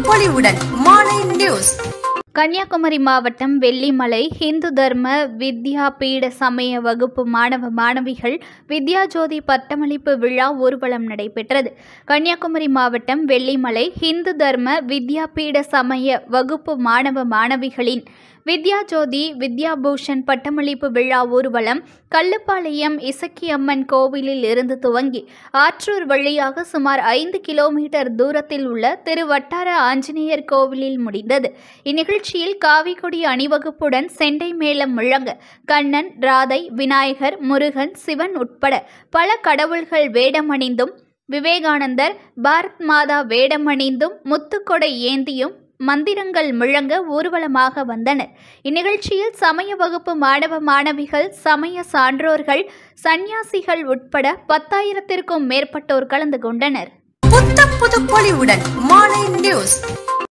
பொலிவுடன் மாலை நியூஸ். கன்னியாகுமரி மாவட்டம் வெள்ளிமலை இந்து தர்ம வித்யா பீட சமய வகுப்பு மாணவ மாணவிகள் வித்யாஜோதி பட்டமளிப்பு விழா ஊர்வலம் நடைபெற்றது. கன்னியாகுமரி மாவட்டம் வெள்ளிமலை இந்து தர்ம வித்யா பீட சமய வகுப்பு மாணவ மாணவிகளின் வித்யாஜோதி வித்யாபூஷன் பட்டமளிப்பு விழா ஊர்வலம் கல்லுப்பாளையம் இசக்கியம்மன் கோவிலில் இருந்து துவங்கி ஆற்றூர் வழியாக சுமார் 5 கிலோமீட்டர் தூரத்தில் உள்ள திருவட்டார ஆஞ்சநேயர் கோவிலில் முடிந்தது. இந்நிகழ்ச்சியில் காவிக்கொடி அணிவகுப்புடன் செண்டை மேளம் முழங்க கண்ணன், ராதை, விநாயகர், முருகன், சிவன் உட்பட பல கடவுள்கள் வேடமணிந்தும், விவேகானந்தர், பாரத் மாதா வேடமணிந்தும், முத்துக்கொடை ஏந்தியும் மந்திரங்கள் முழங்க ஊர்வலமாக வந்தனர். இந்நிகழ்ச்சியில் சமய வகுப்பு மாணவ மாணவிகள், சமய சான்றோர்கள், சந்நியாசிகள் உட்பட 10,000த்திற்கும் மேற்பட்டோர் கலந்து கொண்டனர். புத்த புது பொலிவுடன் மாலை நியூஸ்.